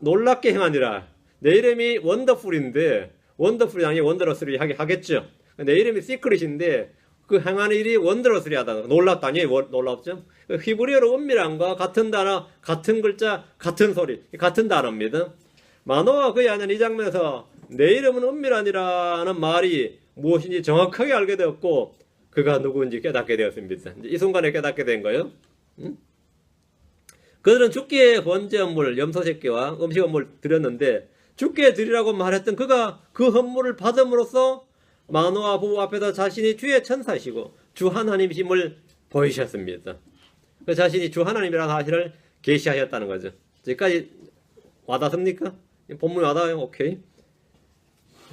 놀랍게 행하니라. 내 이름이 원더풀인데 원더풀이 아니고 원더러스리 하겠죠. 내 이름이 시크릿인데 그 행하는 일이 원더러스리 하다. 놀랍다 아니에요? 놀랍죠? 히브리어로 은밀한과 같은 단어, 같은 글자, 같은 소리, 같은 단어입니다. 마노아와 그의 아내는 이 장면에서 내 이름은 은밀하니라는 말이 무엇인지 정확하게 알게 되었고 그가 누구인지 깨닫게 되었습니다. 이 순간에 깨닫게 된 거예요. 그들은 죽기의 번제 헌물, 염소 새끼와 음식 헌물 드렸는데 죽게 드리라고 말했던 그가 그 헌물을 받음으로써 마노아 부부 앞에서 자신이 주의 천사시고 주 하나님이심을 보이셨습니다. 그 자신이 주 하나님이라는 사실을 계시하셨다는 거죠. 지금까지 와닿습니까? 본문이 와닿아요? 오케이.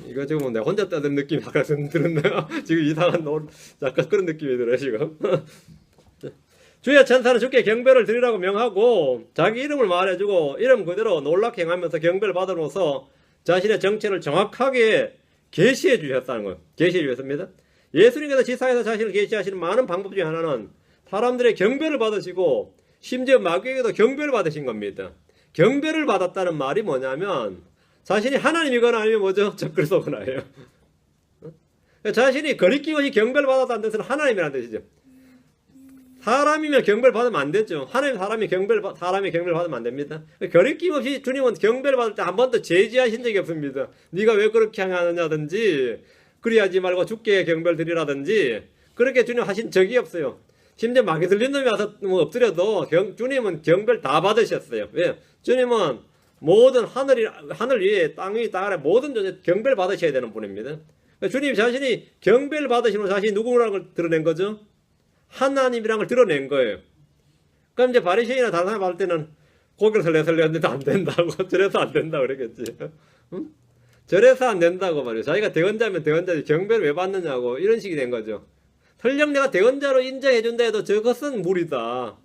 이거 지금 내가 혼자 따는 느낌이 약간 드는데요. 지금 이상한 약간 그런 느낌이 들어요 지금. 주의 천사는 주께 경배를 드리라고 명하고 자기 이름을 말해주고 이름 그대로 놀랍게 행하면서 경배를 받으면서 자신의 정체를 정확하게 계시해 주셨다는 거예요. 계시해 주셨습니다. 예수님께서 지상에서 자신을 계시하시는 많은 방법 중에 하나는 사람들의 경배를 받으시고 심지어 마귀에게도 경배를 받으신 겁니다. 경배를 받았다는 말이 뭐냐면 자신이 하나님이거나 아니면 뭐죠? 적그리스도거나예요. 자신이 거리낌 없이 경배를 받았다는 뜻은 하나님이라는 뜻이죠. 사람이면 경배를 받으면 안 되죠. 사람이 경배를 받으면 안 됩니다. 거리낌 없이 주님은 경배를 받을 때 한 번도 제지하신 적이 없습니다. 네가 왜 그렇게 하느냐든지 그리하지 말고 주께 경배를 드리라든지 그렇게 주님 하신 적이 없어요. 심지어 마귀 들린 놈이 와서 뭐 엎드려도 주님은 경배를 다 받으셨어요. 왜? 주님은 모든 하늘 위에 땅 위 땅 아래 모든 존재 경배를 받으셔야 되는 분입니다. 주님 자신이 경배를 받으시는 자신이 누구라는 걸 드러낸 거죠? 하나님이라는 걸 드러낸 거예요. 그럼 이제 바리새인이나 다른 사람 받을 때는 고개를 설레설레 했는데 안 된다고 저래서 안 된다고 그러겠지. 응? 저래서 안 된다고 말이에요. 자기가 대언자면 대언자지 경배를 왜 받느냐고 이런 식이 된 거죠. 설령 내가 대언자로 인정해준다 해도 저것은 무리다.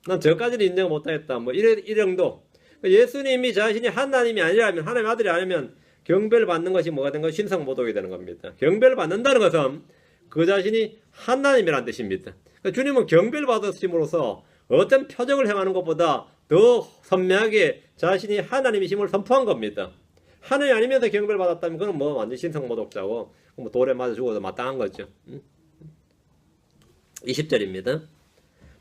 난 저까지는 인정 못하겠다. 뭐 이런 정도. 예수님이 자신이 하나님이 아니라면 하나님 아들이 아니면 경배를 받는 것이 뭐가 된 것이 신성모독이 되는 겁니다. 경배를 받는다는 것은 그 자신이 하나님이라는 뜻입니다. 주님은 경배를 받으심으로써 어떤 표적을 행하는 것보다 더 선명하게 자신이 하나님이심을 선포한 겁니다. 하나님 아니면서 경배를 받았다면 그건 뭐 완전 신성모독자고 뭐 돌에 맞아 죽어도 마땅한 거죠. 20절입니다.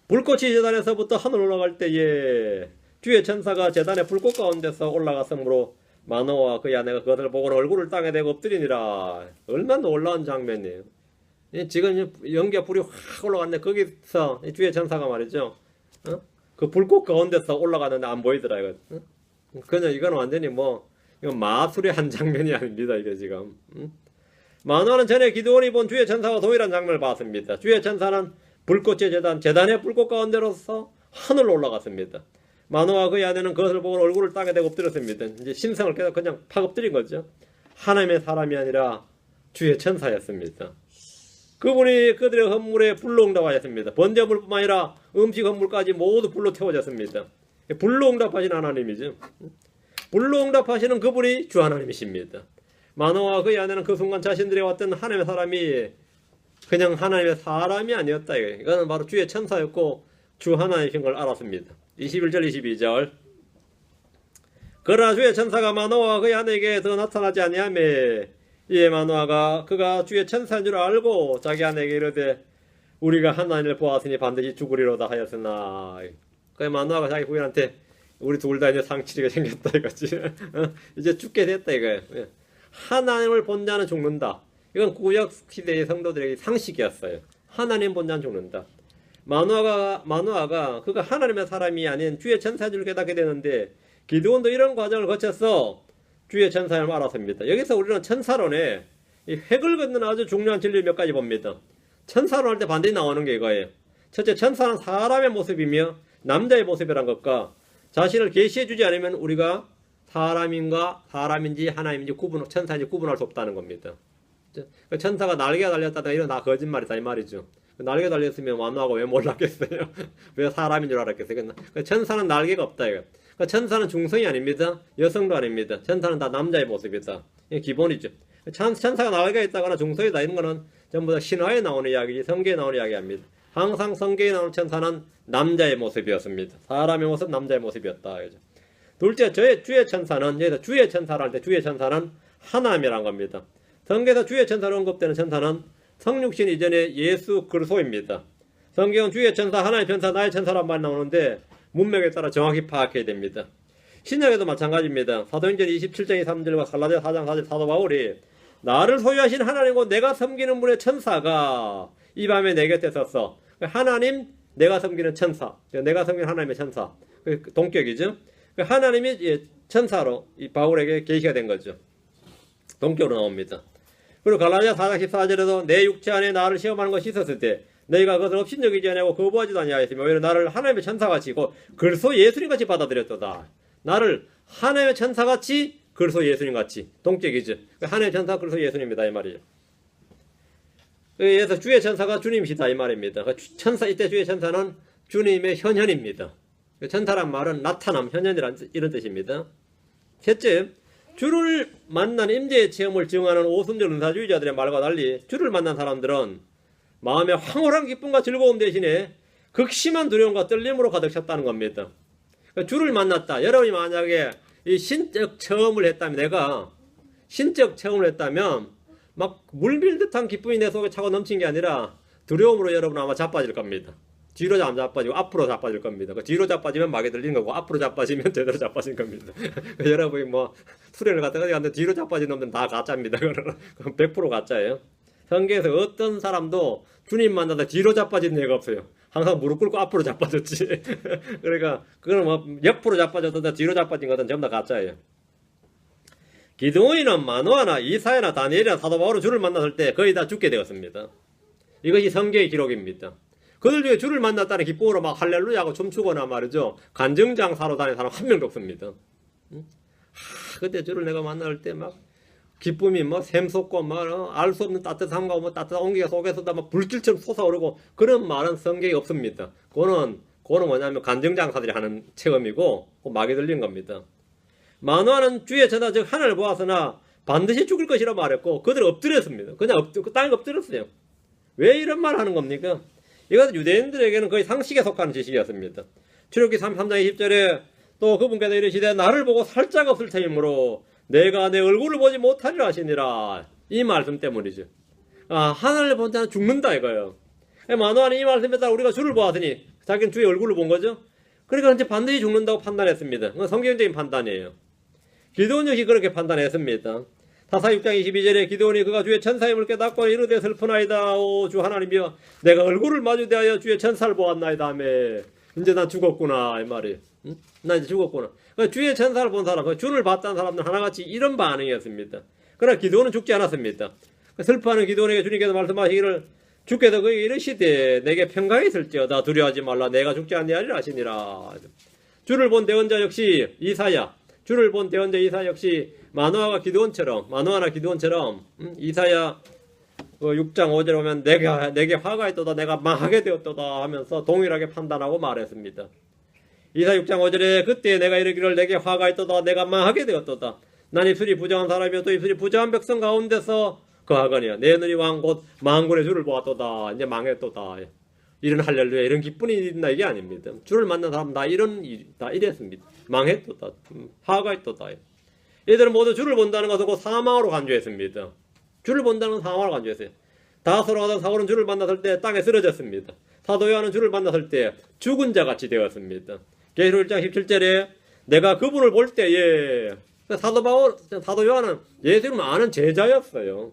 불꽃이 제단에서부터 하늘 올라갈 때에 주의 천사가 제단의 불꽃 가운데서 올라갔으므로 마노아와 그의 아내가 그것을 보고 얼굴을 땅에 대고 엎드리니라. 얼마나 놀라운 장면이에요. 지금 연기가 불이 확 올라갔는데 거기서 주의 천사가 말이죠. 그 불꽃 가운데서 올라가는데 안 보이더라 이거. 그냥 이건 완전히 뭐 이건 마술의 한 장면이 아닙니다 이게 지금. 마노아는 전에 기드온이 본 주의 천사와 동일한 장면을 봤습니다. 주의 천사는 불꽃의 제단의 불꽃 가운데로서 하늘로 올라갔습니다. 마노아와 그의 아내는 그것을 보고 얼굴을 땅에 대고 엎드렸습니다. 이제 심성을 깨닫고 그냥 팍 엎드린 거죠. 하나님의 사람이 아니라 주의 천사였습니다. 그분이 그들의 헌물에 불로 응답하였습니다. 번제물뿐만 아니라 음식 헌물까지 모두 불로 태워졌습니다. 불로 응답하신 하나님이죠. 불로 응답하시는 그분이 주 하나님이십니다. 마노아와 그의 아내는 그 순간 자신들이 왔던 하나님의 사람이 그냥 하나님의 사람이 아니었다. 이거는 바로 주의 천사였고 주 하나님이신 걸 알았습니다. 21절 22절 그러나 주의 천사가 마노아와 그의 아내에게 더 나타나지 아니하며 이에 마노아가 그가 주의 천사인 줄 알고 자기 아내에게 이르되 우리가 하나님을 보았으니 반드시 죽으리로다 하였으나 그 마노아가 자기 부인한테 우리 둘 다 이제 상치리가 생겼다 이거지. 이제 죽게 됐다 이거예요. 하나님을 본 자는 죽는다. 이건 구약 시대의 성도들에게 상식이었어요. 하나님 본 자는 죽는다. 마노아가 그가 하나님의 사람이 아닌 주의 천사인 줄 깨닫게 되는데 기드온도 이런 과정을 거쳐서 주의 천사임을 알았습니다. 여기서 우리는 천사론에 이 획을 긋는 아주 중요한 진리 몇 가지 봅니다. 천사론 할 때 반드시 나오는 게 이거예요. 첫째, 천사는 사람의 모습이며 남자의 모습이란 것과 자신을 계시해 주지 않으면 우리가 사람인지 하나님인지 천사인지 구분할 수 없다는 겁니다. 천사가 날개가 달렸다든가 이런 다 거짓말이다 이 말이죠. 날개 달렸으면 마노아가 왜 몰랐겠어요? 왜 사람인 줄 알았겠어요? 천사는 날개가 없다 이거. 천사는 중성이 아닙니다. 여성도 아닙니다. 천사는 다 남자의 모습이다. 이게 기본이죠. 천사가 날개가 있다거나 중성이다 이런 거는 전부 다 신화에 나오는 이야기지 성경에 나오는 이야기 아닙니다. 항상 성경에 나오는 천사는 남자의 모습이었습니다. 사람의 모습, 남자의 모습이었다. 그죠? 둘째, 주의 천사는 여기서 주의 천사를 할 때 주의 천사는 하나님이란 겁니다. 성경에서 주의 천사로 언급되는 천사는 성육신 이전의 예수 그리스도입니다. 성경은 주의 천사, 하나님의 천사, 나의 천사란 말이 나오는데 문맥에 따라 정확히 파악해야 됩니다. 신약에도 마찬가지입니다. 사도행전 27장 3절과 갈라디아 4장 4절 사도 바울이 나를 소유하신 하나님과 내가 섬기는 분의 천사가 이 밤에 내 곁에 섰어. 하나님, 내가 섬기는 천사, 내가 섬기는 하나님의 천사, 동격이죠. 하나님이 천사로 이 바울에게 계시가 된 거죠. 동격으로 나옵니다. 그리고 갈라디아 4장 14절에도 내 육체 안에 나를 시험하는 것이 있었을 때 너희가 그것을 업신여기지 아니하고 거부하지도 아니하였으며 오히려 나를 하나님의 천사같이 그리스도 예수님같이 받아들였도다. 나를 하나님의 천사같이 그리스도 예수님같이 동격이죠. 하나님의 천사 그리스도 예수님이다 이 말이죠. 그래서 주의 천사가 주님이시다 이 말입니다. 천사 이때 주의 천사는 주님의 현현입니다. 천사란 말은 나타남, 현현이란 이런 뜻입니다. 셋째, 주를 만난 임재의 체험을 증언하는 오순절 은사주의자들의 말과 달리 주를 만난 사람들은 마음에 황홀한 기쁨과 즐거움 대신에 극심한 두려움과 떨림으로 가득 찼다는 겁니다. 주를 만났다. 여러분이 만약에 이 신적 체험을 했다면, 내가 신적 체험을 했다면 막 물밀듯한 기쁨이 내 속에 차고 넘친 게 아니라 두려움으로 여러분 아마 자빠질 겁니다. 뒤로 안 자빠지고 앞으로 자빠질 겁니다. 뒤로 자빠지면 막에 들린 거고 앞으로 자빠지면 제대로 자빠진 겁니다. 여러분이 뭐 수련을 갔다가 갔는데 뒤로 자빠진 놈들은 다 가짜입니다. 그건 100% 가짜예요. 성경에서 어떤 사람도 주님 만나다 뒤로 자빠진 예가 없어요. 항상 무릎 꿇고 앞으로 자빠졌지. 그러니까 그건 뭐 옆으로 자빠졌다 뒤로 자빠진 것은 전부 다 가짜예요. 기드온이나 마노아나 이사야나 다니엘이나 사도 바울은 주를 만났을 때 거의 다 죽게 되었습니다. 이것이 성경의 기록입니다. 그들 중에 주를 만났다는 기쁨으로 막 할렐루야 하고 춤추거나 말이죠. 간증장사로 다니는 사람 한 명도 없습니다. 그때 주를 내가 만날 때 막 기쁨이 뭐 샘솟고 막 알 수 없는 따뜻함과 뭐 따뜻한 온기가 속에서다 막 불길처럼 솟아오르고 그런 말은 성경에 없습니다. 그거는 뭐냐면 간증장사들이 하는 체험이고 막이 들린 겁니다. 마노아는 주의 천사 즉 하늘을 보았으나 반드시 죽을 것이라 말했고 그들은 엎드렸습니다. 그냥 땅에 엎드렸어요. 왜 이런 말 하는 겁니까? 이것은 유대인들에게는 거의 상식에 속하는 지식이었습니다. 출애굽기 33장 20절에 또 그분께서 이르시되 나를 보고 살짝 없을 터이므로 내가 내 얼굴을 보지 못하리라 하시니라. 이 말씀 때문이죠. 하늘을 본 자는 죽는다 이거예요. 마노아는 이 말씀에 따라 우리가 주를 보았으니 자기는 주의 얼굴을 본 거죠. 그러니까 이제 반드시 죽는다고 판단했습니다. 그건 성경적인 판단이에요. 기드온 역시 그렇게 판단했습니다. 타사 6장 22절에 기드온이 그가 주의 천사임을 깨닫고 이르되 슬프나이다. 오 주 하나님이여, 내가 얼굴을 마주대하여 주의 천사를 보았나이다 하며, 이제 난 죽었구나 이 말이에요. 응? 나 이제 죽었구나. 그러니까 주의 천사를 본 사람, 주를 봤다는 사람들 하나같이 이런 반응이었습니다. 그러나 기드온은 죽지 않았습니다. 슬퍼하는 기드온에게 주님께서 말씀하시기를, 주께서 그에게 이르시되 내게 평강이 있을지어다 두려워하지 말라, 내가 죽지 아니하리라 하시니라. 주를 본 대언자 역시 이사야, 주를 본 대언자 이사야 역시 마노아나 기드온처럼 이사야 6장 5절에 보면 내게 화가 있도다, 내가 망하게 되었도다 하면서 동일하게 판단하고 말했습니다. 이사야 6장 5절에 그때 내가 이르기를 내게 화가 있도다, 내가 망하게 되었도다. 난 입술이 부정한 사람이요 또 입술이 부정한 백성 가운데서 거하거니와 내 눈이 왕 곧 만군의 주를 보았도다. 이제 망했도다. 이런 할렐루야, 이런 기쁨이 있나 이게 아닙니다. 주를 만난 사람 다 이랬습니다. 망했도다, 화가 있도다. 이들은 모두 주를 본다는 것을 곧 사망으로 간주했습니다. 주를 본다는 건 사망으로 간주했어요. 다소로 가던 사울은 주를 만났을 때 땅에 쓰러졌습니다. 사도 요한은 주를 만났을 때 죽은 자 같이 되었습니다. 계시록 1장 17절에 내가 그분을 볼 때에, 사도 요한은 예수님을 아는 제자였어요.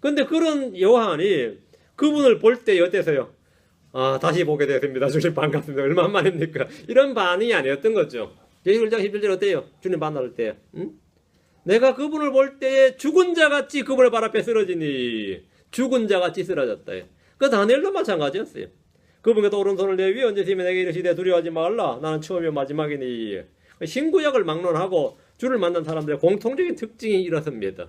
근데 그런 요한이 그분을 볼 때 어때서요? 아, 다시 보게 됐습니다. 주님 반갑습니다. 얼마나 만입니까? 이런 반응이 아니었던 거죠. 계시록 1장 17절 어때요? 주님 만날 때. 응? 내가 그분을 볼 때에 죽은 자같이 그분의 발 앞에 쓰러지니, 죽은 자같이 쓰러졌다. 그 다니엘도 마찬가지였어요. 그분께서 오른손을 내 위에 얹으시며 내게 이르시되 두려워하지 말라, 나는 처음이요 마지막이니. 신구약을 막론하고 주를 만난 사람들의 공통적인 특징이 이렇습니다.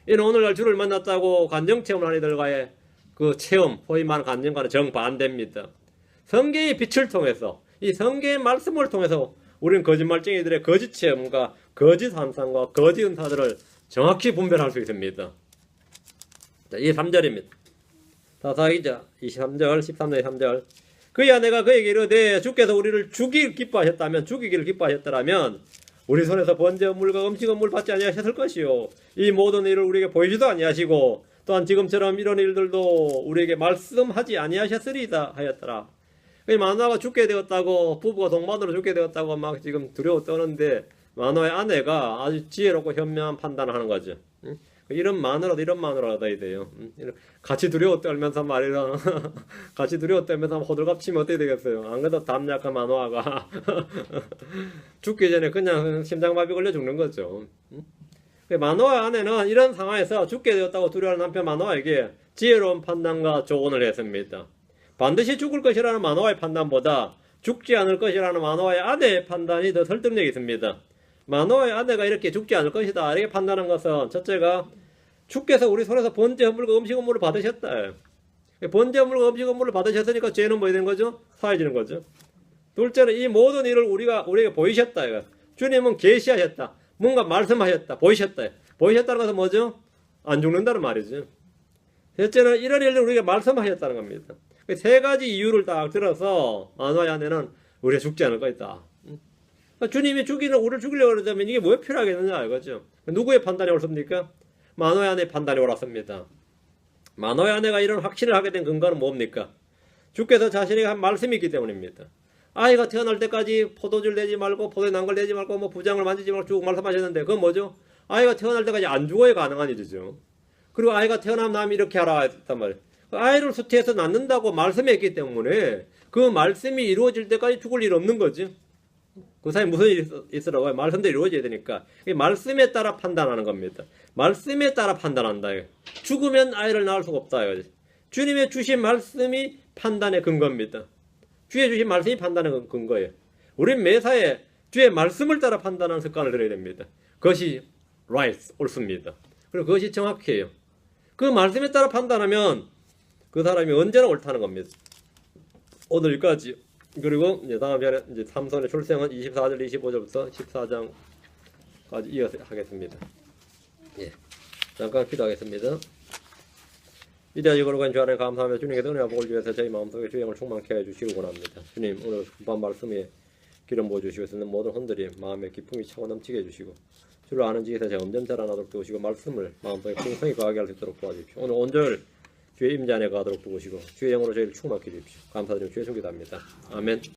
이는 오늘날 주를 만났다고 간정체험을 하는 이들과의 그 체험, 소위 말하는 간정과는 정반대입니다. 성경의 빛을 통해서, 이 성경의 말씀을 통해서 우리는 거짓말쟁이들의 거짓 체험과 거짓 환상과 거짓 은사들을 정확히 분별할 수 있습니다. 자, 이게 3절입니다. 사사기자 23절, 13절, 3절. 그야 내가 그에게 이르되 주께서 우리를 죽이기를 기뻐하셨더라면 우리 손에서 번제물과 음식물 받지 아니하셨을 것이요, 이 모든 일을 우리에게 보이지도 아니하시고 또한 지금처럼 이런 일들도 우리에게 말씀하지 아니하셨으리다 하였더라. 마노아가 죽게 되었다고, 부부가 동반으로 죽게 되었다고 막 지금 두려워 떠는데 마노아의 아내가 아주 지혜롭고 현명한 판단을 하는 거죠. 이런 마누라도 해야 돼요. 같이 두려워 떨면서 말이야. 같이 두려워 떨면서 호들갑 치면 어떻게 되겠어요? 안 그래도 담 약한 마노아가 죽기 전에 그냥 심장마비 걸려 죽는 거죠. 마노아 아내는 이런 상황에서 죽게 되었다고 두려워하는 남편 마노아에게 지혜로운 판단과 조언을 했습니다. 반드시 죽을 것이라는 마노아의 판단보다 죽지 않을 것이라는 마노아의 아내의 판단이 더 설득력이 있습니다. 마노아의 아내가 이렇게 죽지 않을 것이다 이렇게 판단한 것은, 첫째가 주께서 우리 손에서 번제 헌물과 음식 헌물을 받으셨다. 번제 헌물과 음식 헌물을 받으셨으니까 죄는 뭐 되는 거죠? 사해지는 거죠. 둘째는 이 모든 일을 우리에게 보이셨다. 주님은 계시하셨다. 뭔가 말씀하셨다. 보이셨다. 보이셨다는 것은 뭐죠? 안 죽는다는 말이죠. 셋째는 이런 일을 우리에게 말씀하셨다는 겁니다. 세 가지 이유를 딱 들어서 마노아의 아내는 우리가 죽지 않을 것이다. 주님이 우리를 죽이려고 그러자면 이게 왜 필요하겠느냐 이거죠. 누구의 판단이 옳습니까? 마노아의 아내의 판단이 옳았습니다. 마노아의 아내가 이런 확신을 하게 된 근거는 뭡니까? 주께서 자신에게 한 말씀이 있기 때문입니다. 아이가 태어날 때까지 포도주를 내지 말고 포도에 난 걸 내지 말고 뭐 부장을 만지지 말고 쭉 말씀하셨는데 그건 뭐죠? 아이가 태어날 때까지 안 죽어야 가능한 일이죠. 그리고 아이가 태어나면 남이 이렇게 하라 했단 말이에요. 아이를 수태해서 낳는다고 말씀했기 때문에 그 말씀이 이루어질 때까지 죽을 일 없는 거지. 그 사이에 무슨 일이 있으라고요? 말씀대로 이루어져야 되니까. 말씀에 따라 판단하는 겁니다. 말씀에 따라 판단한다. 죽으면 아이를 낳을 수가 없다. 주님의 주신 말씀이 판단의 근거입니다. 주의 주신 말씀이 판단의 근거예요. 우리는 매사에 주의 말씀을 따라 판단하는 습관을 들여야 됩니다. 그것이 right, 옳습니다. 그리고 그것이 정확해요. 그 말씀에 따라 판단하면 그 사람이 언제나 옳다는 겁니다. 오늘 여기까지. 그리고 이제 다음 시간에 이제 삼손의 출생은 24절 25절부터 14장까지 이어서 하겠습니다. 예. 잠깐 기도하겠습니다. 이대하지 거룩한 주 하나님 감사하며 주님께 은혜와 복을 주셔서 저희 마음속에 주의 영을 충만케 해주시기 원합니다. 주님, 오늘 금방 말씀에 기름 부어주시고 있는 모든 혼들이 마음에 기쁨이 차고 넘치게 해주시고 주를 아는 지에서 제 엄전 자라나도록 도우시고 말씀을 마음속에 풍성히 거하게 할 수 있도록 도와주십시오. 오늘 온전을 주의 임재 안에 가도록 도우시고 주의 영으로 저희를 충만케 해주십시오. 감사드리며 주의 손 기도합니다. 아멘.